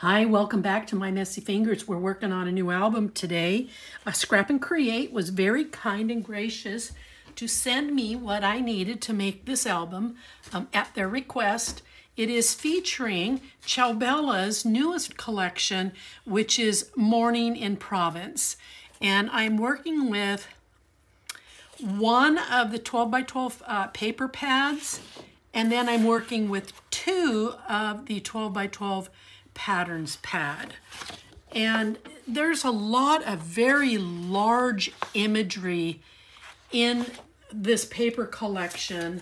Hi, welcome back to My Messy Fingers. We're working on a new album today. Scrap and Create was very kind and gracious to send me what I needed to make this album at their request. It is featuring Ciao Bella's newest collection, which is Morning in Provence. And I'm working with one of the 12 by 12 paper pads, and then I'm working with two of the 12 by 12 patterns pad. And there's a lot of very large imagery in this paper collection.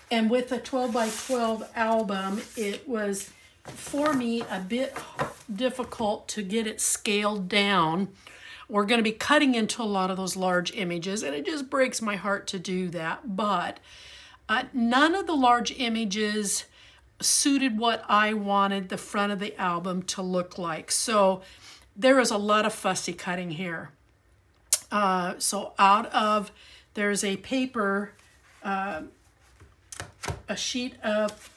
And with the 12 by 12 album, it was, for me, a bit difficult to get it scaled down. We're going to be cutting into a lot of those large images, and it just breaks my heart to do that. But none of the large images suited what I wanted the front of the album to look like. So there is a lot of fussy cutting here. So there's a paper, a sheet of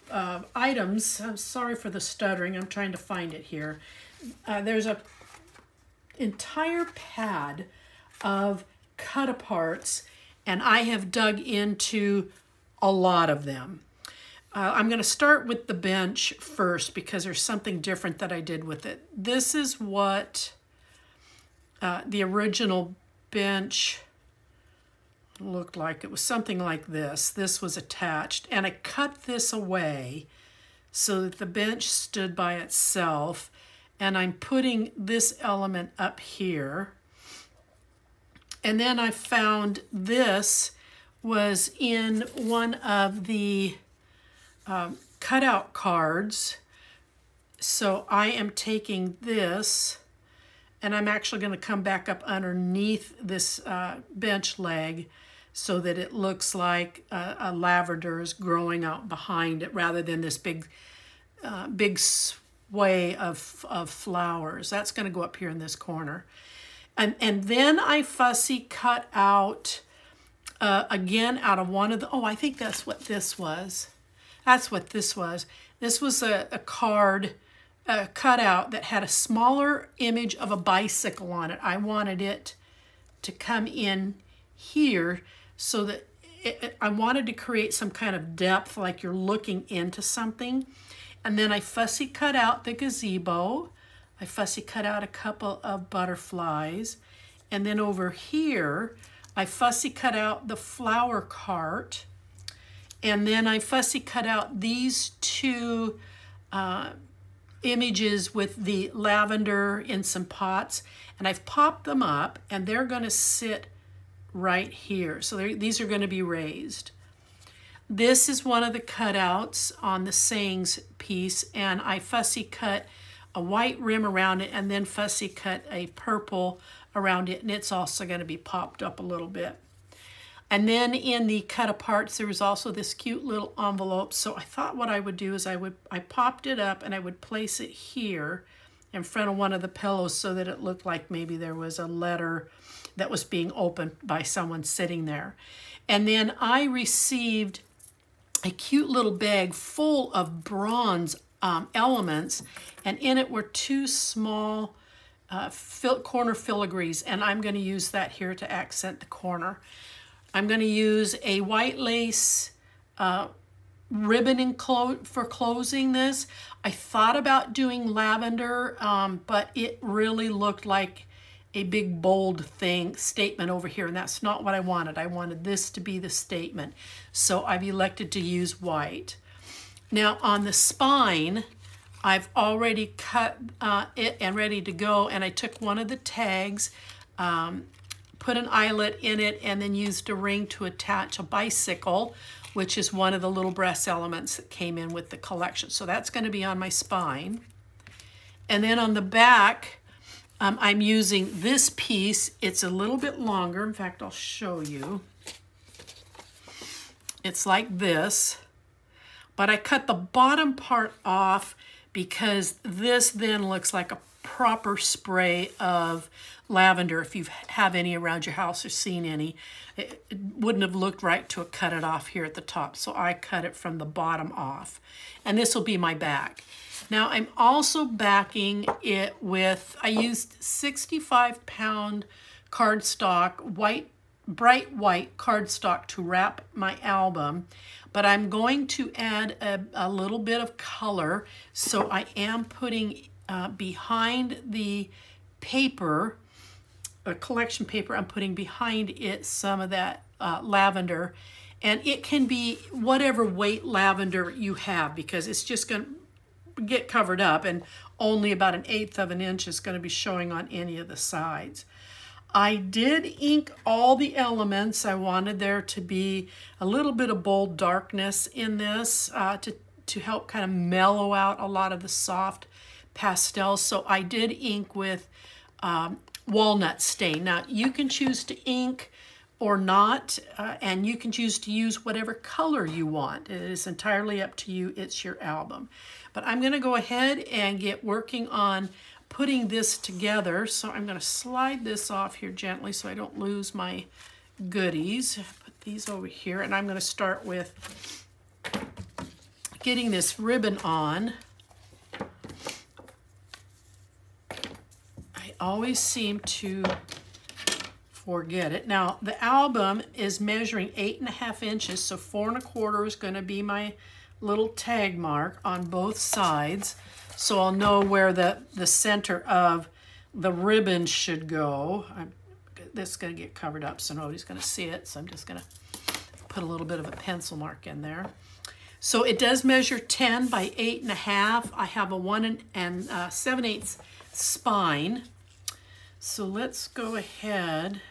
items. I'm sorry for the stuttering. I'm trying to find it here. There's an entire pad of cut-aparts, and I have dug into a lot of them. I'm going to start with the bench first because there's something different that I did with it. This is what the original bench looked like. It was something like this. This was attached, and I cut this away so that the bench stood by itself, and I'm putting this element up here. And then I found this was in one of the cutout cards. So I am taking this, and I'm actually going to come back up underneath this bench leg so that it looks like a lavender is growing out behind it rather than this big sway of flowers. That's going to go up here in this corner. And then I fussy cut out, again, out of one of the, I think that's what this was. That's what this was. This was a card cutout that had a smaller image of a bicycle on it. I wanted it to come in here so that I wanted to create some kind of depth, like you're looking into something. And then I fussy cut out the gazebo. I fussy cut out a couple of butterflies. And then over here, I fussy cut out the flower cart. And then I fussy cut out these two images with the lavender in some pots, and I've popped them up, and they're going to sit right here. So these are going to be raised. This is one of the cutouts on the sayings piece, and I fussy cut a white rim around it and then fussy cut a purple around it, and it's also going to be popped up a little bit. And then in the cut aparts, there was also this cute little envelope. So I thought what I would do is I popped it up and I would place it here in front of one of the pillows so that it looked like maybe there was a letter that was being opened by someone sitting there. And then I received a cute little bag full of bronze elements, and in it were two small corner filigrees, and I'm going to use that here to accent the corner. I'm going to use a white lace ribbon for closing this. I thought about doing lavender, but it really looked like a big bold statement over here, and that's not what I wanted. I wanted this to be the statement, so I've elected to use white. Now on the spine, I've already cut it and ready to go, and I took one of the tags, put an eyelet in it, and then used a ring to attach a bicycle, which is one of the little brass elements that came in with the collection. So that's going to be on my spine. And then on the back, I'm using this piece. It's a little bit longer. In fact, I'll show you. It's like this, but I cut the bottom part off because this then looks like a proper spray of lavender. If you have any around your house or seen any, it wouldn't have looked right to cut it off here at the top. So I cut it from the bottom off. And this will be my back. Now I'm also backing it with, I used 65-pound cardstock, bright white cardstock to wrap my album, but I'm going to add a little bit of color. So I am putting behind the paper, a collection paper, I'm putting behind it some of that lavender. And it can be whatever weight lavender you have, because it's just going to get covered up, and only about 1/8 of an inch is going to be showing on any of the sides. I did ink all the elements. I wanted there to be a little bit of bold darkness in this to help kind of mellow out a lot of the soft pastels. So I did ink with walnut stain. Now you can choose to ink or not, and you can choose to use whatever color you want. It is entirely up to you. It's your album. But I'm going to go ahead and get working on putting this together. So I'm going to slide this off here gently so I don't lose my goodies. Put these over here, and I'm going to start with getting this ribbon on. I always seem to forget it. Now the album is measuring 8.5 inches, so 4 1/4 is going to be my little tag mark on both sides, so I'll know where the center of the ribbon should go. This is going to get covered up, so nobody's going to see it, so I'm just going to put a little bit of a pencil mark in there. So it does measure 10 by 8.5. I have a 1 7/8 spine. So let's go ahead.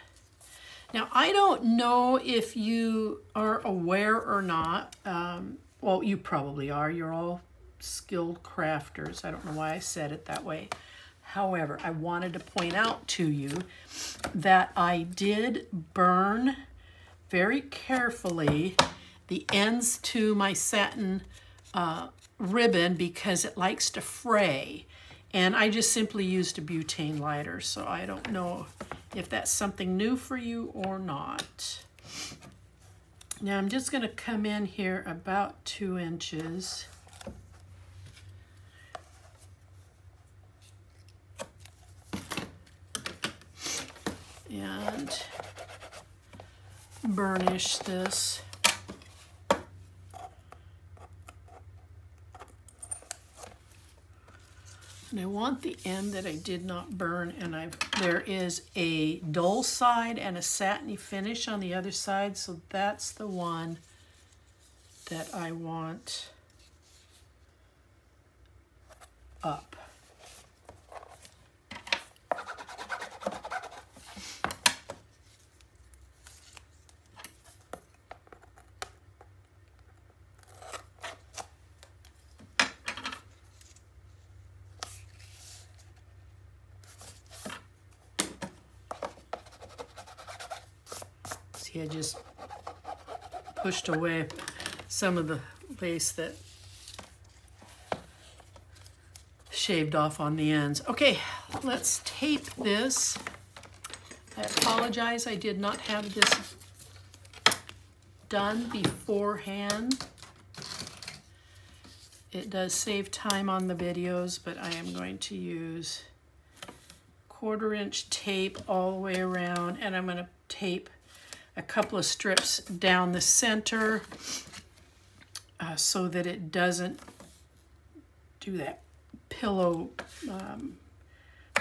Now, I don't know if you are aware or not. Well, you probably are. You're all skilled crafters. I don't know why I said it that way. However, I wanted to point out to you that I did burn very carefully the ends to my satin ribbon because it likes to fray. And I just simply used a butane lighter, so I don't know if that's something new for you or not. Now I'm just going to come in here about 2 inches. And burnish this. And I want the end that I did not burn, and there is a dull side and a satiny finish on the other side, so that's the one that I want up. See, I just pushed away some of the lace that shaved off on the ends. Okay, let's tape this. I apologize, I did not have this done beforehand. It does save time on the videos, but I am going to use 1/4 inch tape all the way around, and I'm going to tape a couple of strips down the center so that it doesn't do that pillow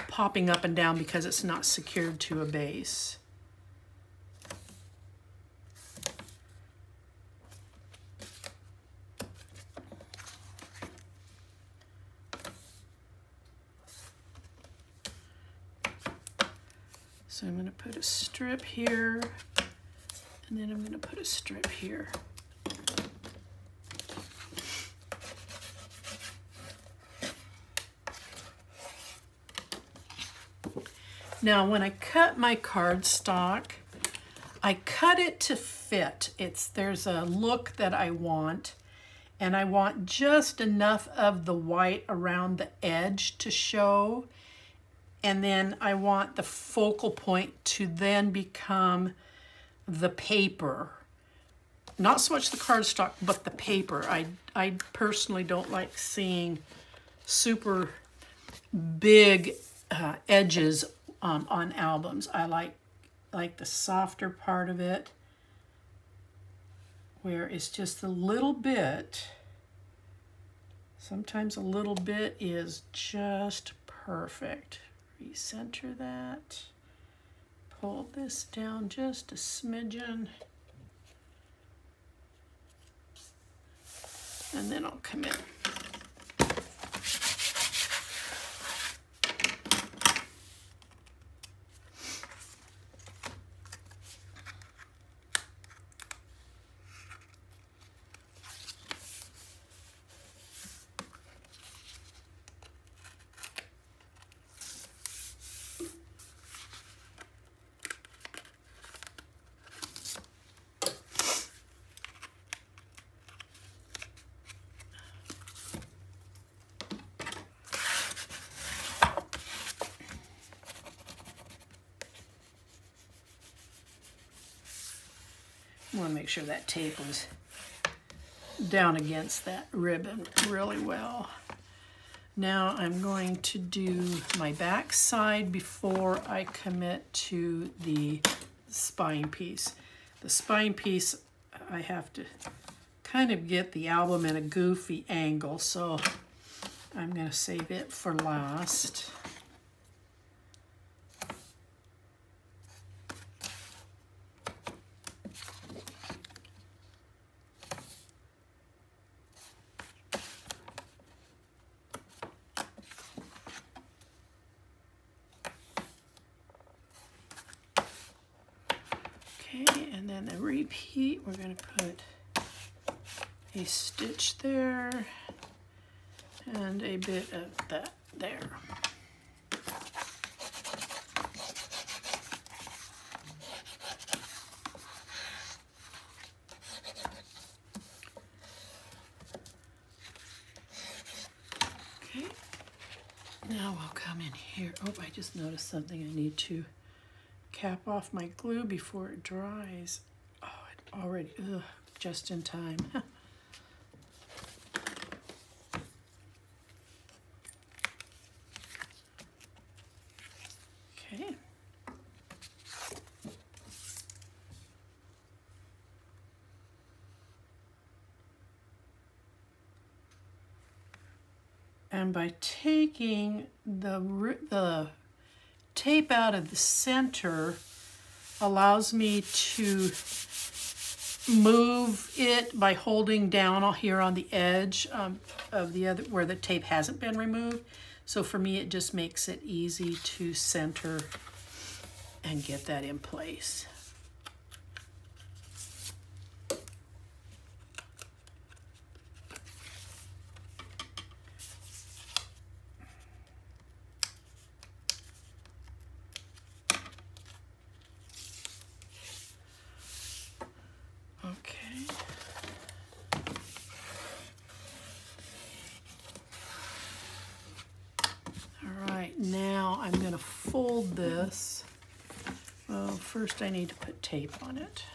popping up and down because it's not secured to a base. So I'm going to put a strip here, and then I'm going to put a strip here. Now, when I cut my cardstock, I cut it to fit. There's a look that I want, and I want just enough of the white around the edge to show, and then I want the focal point to then become the paper. Not so much the cardstock, but the paper. I personally don't like seeing super big edges on albums. I like the softer part of it, where it's just a little bit. Sometimes a little bit is just perfect. Recenter that. Pull this down just a smidgen. And then I'll come in. I want to make sure that tape was down against that ribbon really well. Now I'm going to do my back side before I commit to the spine piece. The spine piece, I have to kind of get the album in a goofy angle, so I'm going to save it for last. Okay, and then the repeat, we're going to put a stitch there and a bit of that there. Okay, now we'll come in here. Oh, I just noticed something. I need to cap off my glue before it dries. Oh, it already, ugh, just in time. Okay. And by taking the tape out of the center allows me to move it by holding down here on the edge of the other where the tape hasn't been removed. So for me, it just makes it easy to center and get that in place. Now I'm going to fold this. Well, first I need to put tape on it.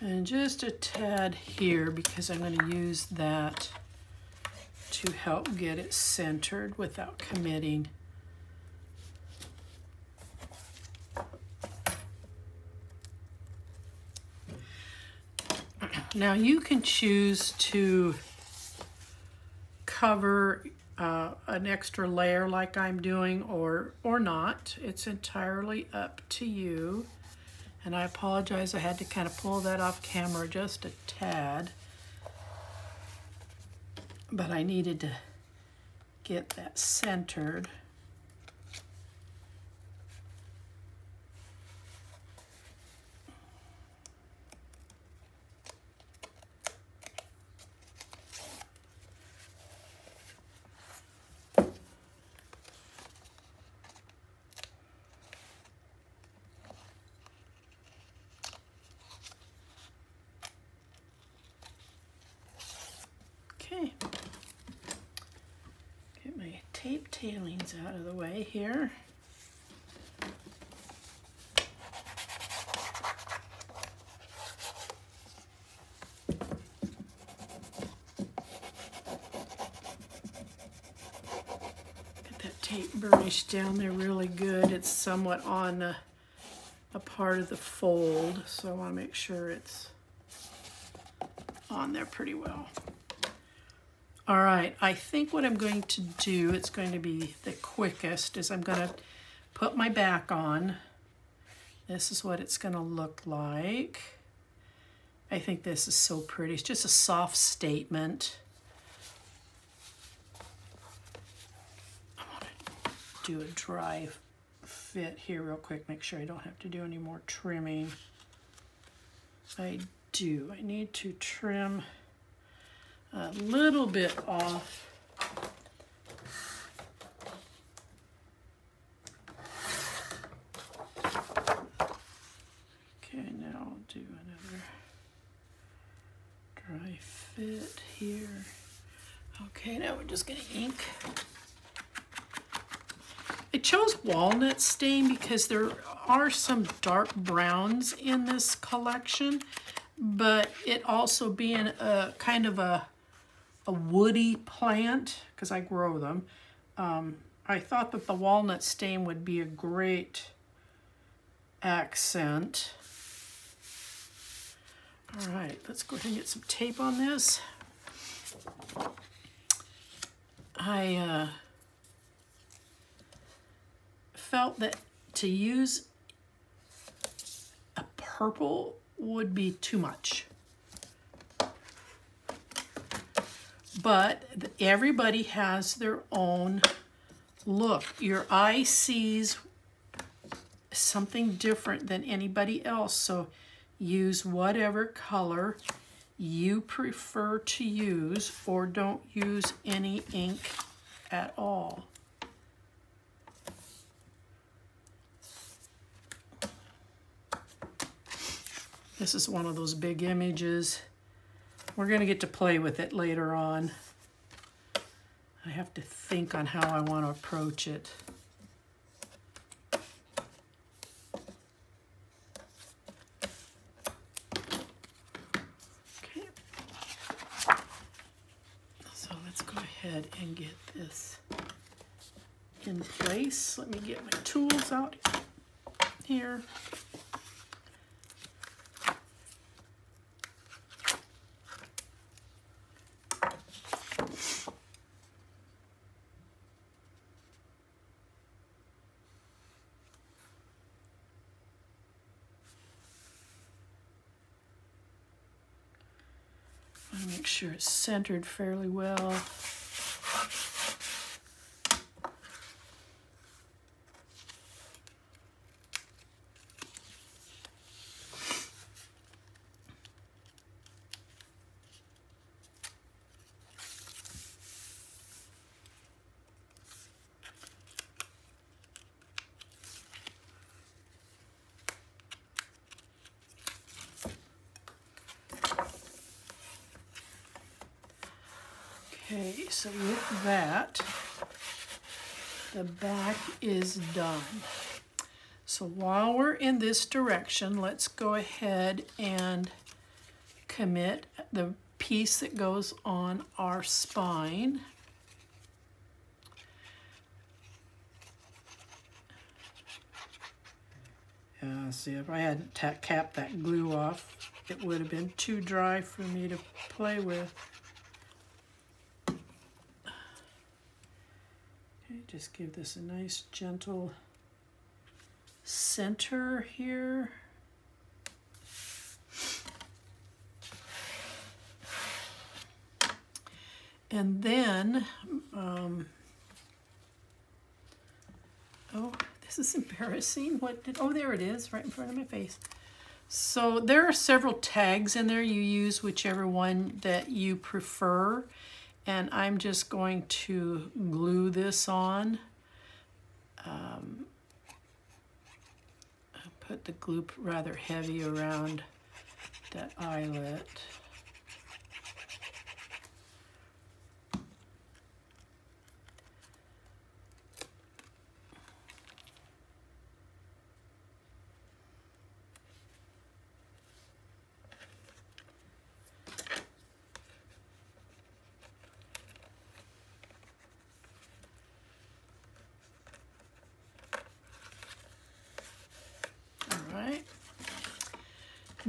And just a tad here because I'm going to use that to help get it centered without committing. Now you can choose to cover an extra layer like I'm doing or not. It's entirely up to you. And I apologize, I had to kind of pull that off camera just a tad. But I needed to get that centered. tape tailings out of the way here. Get that tape burnished down there really good. It's somewhat on a part of the fold, so I want to make sure it's on there pretty well. All right, I think what I'm going to do, it's going to be the quickest, is I'm going to put my back on. This is what it's going to look like. I think this is so pretty. It's just a soft statement. I want to do a dry fit here real quick, make sure I don't have to do any more trimming. I do. I need to trim a little bit off. Okay, now I'll do another dry fit here. Okay, now we're just going to ink. I chose walnut stain because there are some dark browns in this collection, but it also being a kind of a woody plant, because I grow them, I thought that the walnut stain would be a great accent. All right, let's go ahead and get some tape on this. I felt that to use a purple would be too much. But everybody has their own look. Your eye sees something different than anybody else, so use whatever color you prefer to use, or don't use any ink at all. This is one of those big images. We're going to get to play with it later on. I have to think on how I want to approach it. Okay. So let's go ahead and get this in place. Let me get my tools out here. Make sure it's centered fairly well. Okay, so with that, the back is done. So while we're in this direction, let's go ahead and commit the piece that goes on our spine. See, if I hadn't capped that glue off, it would have been too dry for me to play with. Just give this a nice gentle center here. And then, oh, this is embarrassing. Oh, there it is, right in front of my face. So there are several tags in there. You use whichever one that you prefer. And I'm just going to glue this on. Put the glue rather heavy around that eyelet.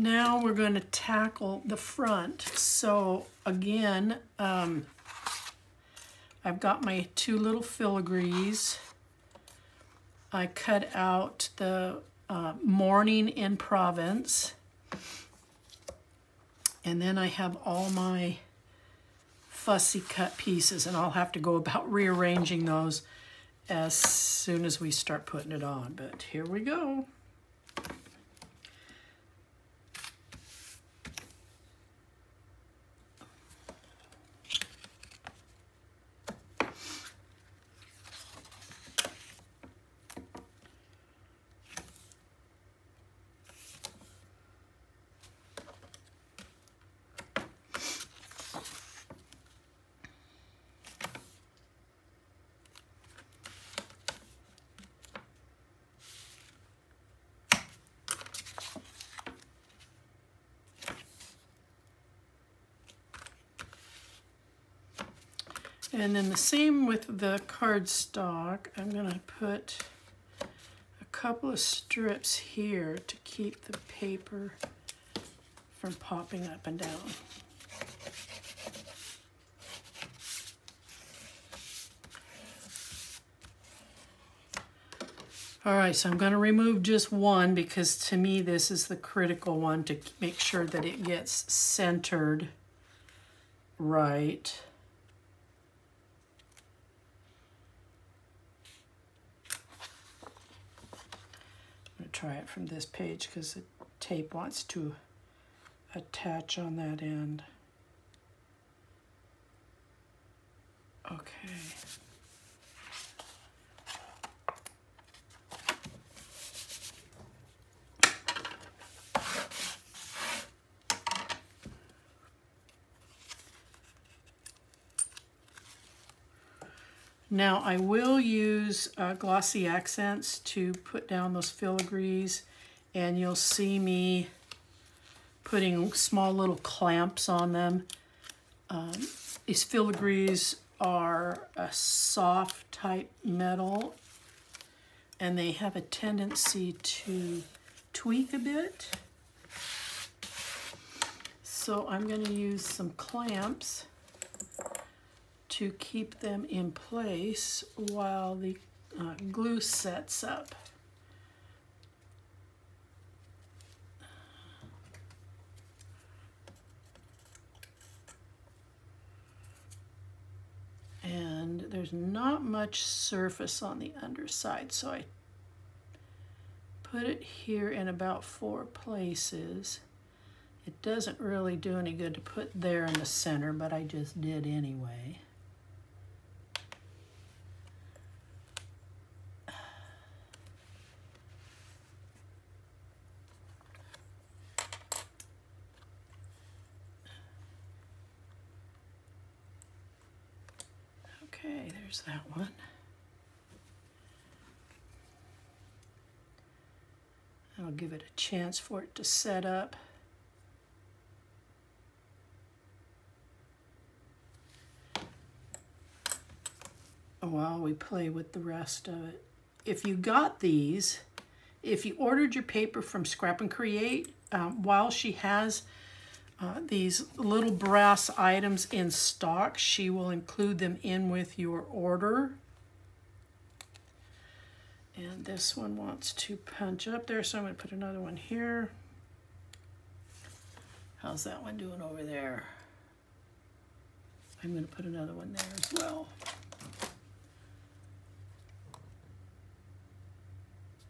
Now we're going to tackle the front. So again, I've got my 2 little filigrees. I cut out the Morning in Provence. And then I have all my fussy cut pieces, and I'll have to go about rearranging those as soon as we start putting it on. But here we go. And then the same with the cardstock. I'm going to put a couple of strips here to keep the paper from popping up and down. All right, so I'm going to remove just one because to me this is the critical one to make sure that it gets centered right. Try it from this page because the tape wants to attach on that end. Okay. Now I will use glossy accents to put down those filigrees, and you'll see me putting small little clamps on them. These filigrees are a soft type metal, and they have a tendency to tweak a bit. So I'm going to use some clamps to keep them in place while the glue sets up. And there's not much surface on the underside, so I put it here in about 4 places. It doesn't really do any good to put there in the center, but I just did anyway. Okay, there's that one. I'll give it a chance for it to set up. While we play with the rest of it. If you got these, if you ordered your paper from Scrap and Create, while she has these little brass items in stock, she will include them in with your order. And this one wants to punch up there, so I'm going to put another one here. How's that one doing over there? I'm going to put another one there as well.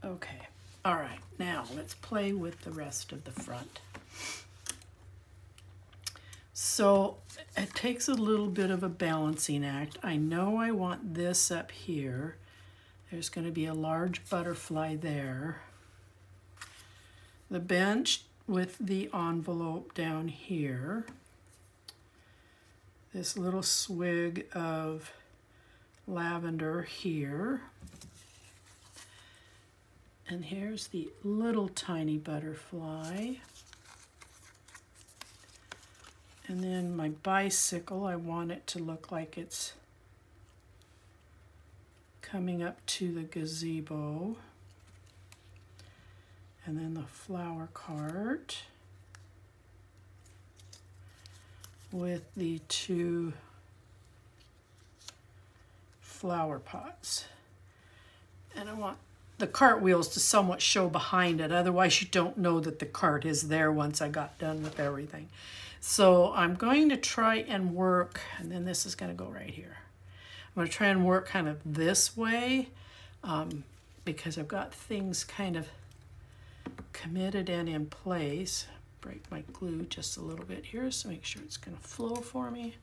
Okay, all right, now let's play with the rest of the front. So it takes a little bit of a balancing act. I know I want this up here. There's going to be a large butterfly there. The bench with the envelope down here. This little swig of lavender here. And here's the little tiny butterfly. And then my bicycle, I want it to look like it's coming up to the gazebo. And then the flower cart. with the two flower pots. And I want the cartwheels to somewhat show behind it, otherwise you don't know that the cart is there once I got done with everything. So I'm going to try and work, and then this is going to go right here. I'm going to try and work kind of this way because I've got things kind of committed and in place. Break my glue just a little bit here so make sure it's going to flow for me.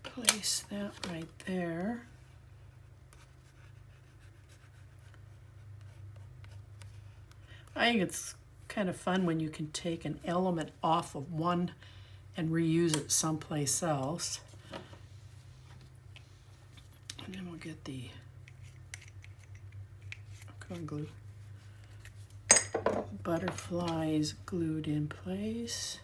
Place that right there. I think it's kind of fun when you can take an element off of one and reuse it someplace else. And then we'll get the glue. Butterflies glued in place.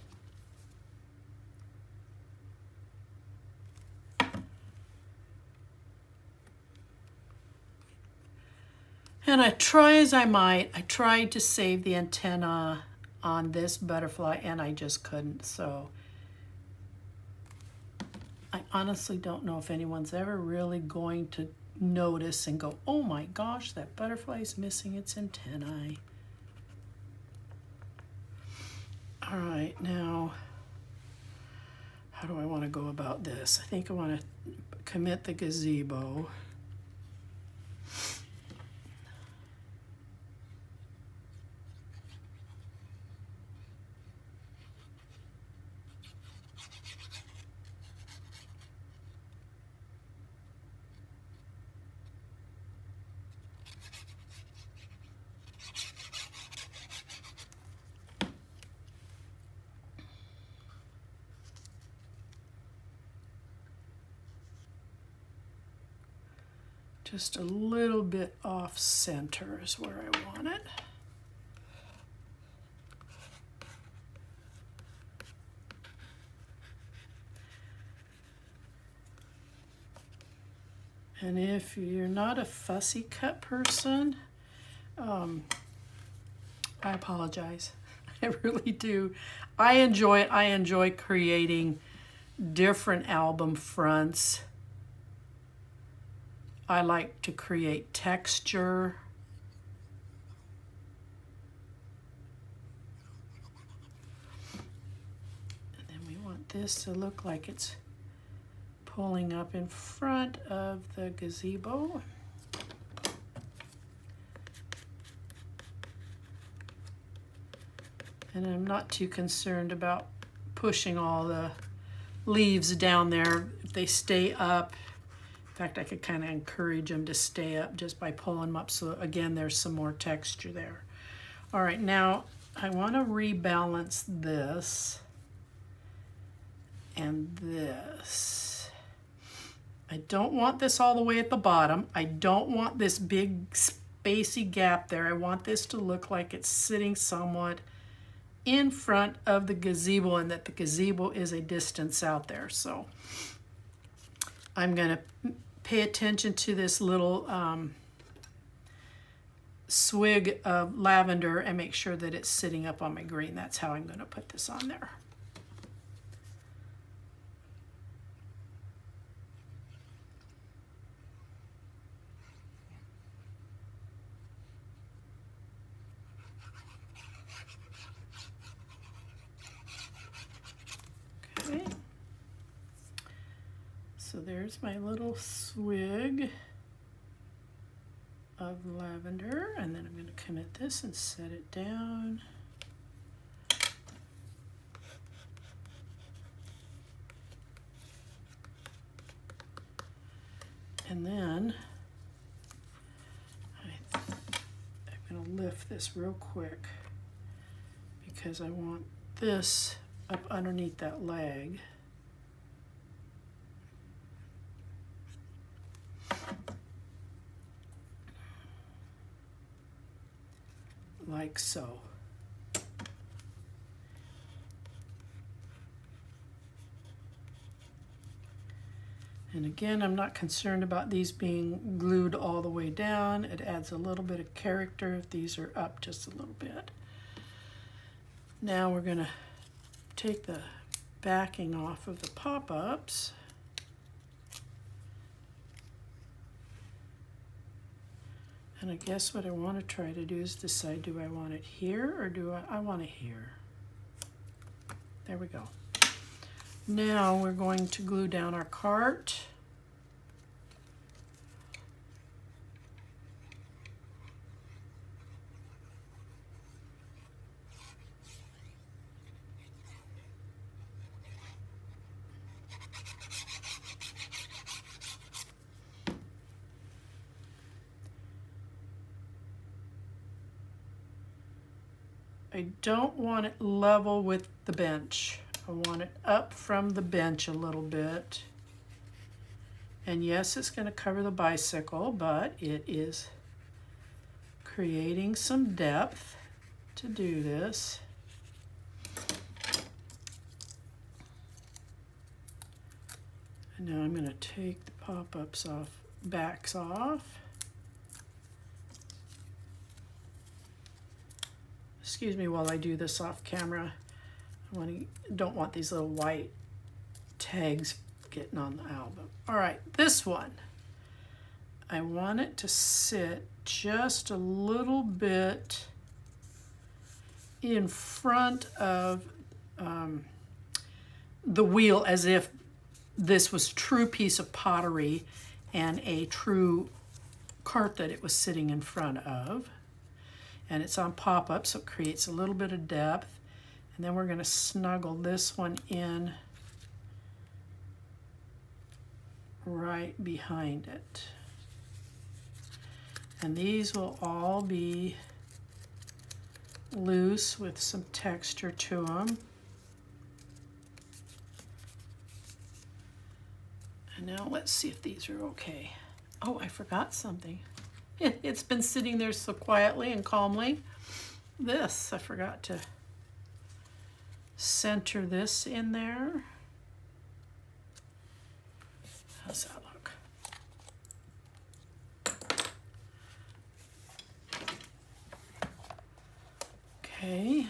And I try as I might, I tried to save the antenna on this butterfly and I just couldn't. So I honestly don't know if anyone's ever really going to notice and go, oh my gosh, that butterfly is missing its antennae. All right, now, how do I want to go about this? I think I want to commit the gazebo. Just a little bit off center is where I want it. And if you're not a fussy cut person, I apologize. I really do. I enjoy it. I enjoy creating different album fronts. I like to create texture. And then we want this to look like it's pulling up in front of the gazebo. And I'm not too concerned about pushing all the leaves down there. If they stay up, in fact, I could kind of encourage them to stay up just by pulling them up. So again, there's some more texture there. All right, now I want to rebalance this and this. I don't want this all the way at the bottom. I don't want this big spacey gap there. I want this to look like it's sitting somewhat in front of the gazebo and that the gazebo is a distance out there. So I'm going to pay attention to this little swig of lavender and make sure that it's sitting up on my green. That's how I'm going to put this on there. Okay. So there's my little swig of lavender, and then I'm going to commit this and set it down. And then I'm going to lift this real quick because I want this up underneath that leg. Like so. And again, I'm not concerned about these being glued all the way down. It adds a little bit of character if these are up just a little bit. Now we're going to take the backing off of the pop-ups. And I guess what I want to try to do is decide, do I want it here or do I want it here? There we go. Now we're going to glue down our cart. I don't want it level with the bench. I want it up from the bench a little bit. And yes, it's going to cover the bicycle, but it is creating some depth to do this. And now I'm going to take the pop-ups off, backs off. Excuse me while I do this off camera. Don't want these little white tags getting on the album. All right, this one. I want it to sit just a little bit in front of the wheel, as if this was true piece of pottery and a true cart that it was sitting in front of. And it's on pop-up, so it creates a little bit of depth. And then we're going to snuggle this one in right behind it. And these will all be loose with some texture to them. And now let's see if these are okay. Oh, I forgot something. It's been sitting there so quietly and calmly. This, I forgot to center this in there. How's that look? Okay.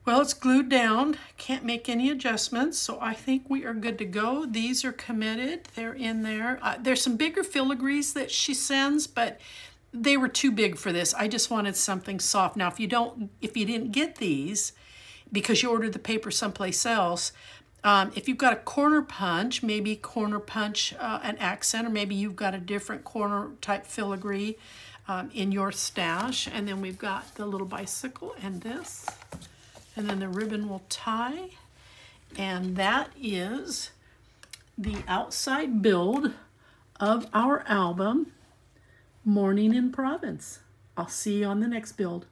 Well, it's glued down. Can't make any adjustments, so I think we are good to go. These are committed. They're in there. There's some bigger filigrees that she sends, but they were too big for this. I just wanted something soft. Now, if you didn't get these because you ordered the paper someplace else, if you've got a corner punch, maybe corner punch an accent, or maybe you've got a different corner type filigree in your stash. And then we've got the little bicycle and this. And then the ribbon will tie. And that is the outside build of our album, Morning in Provence. I'll see you on the next build.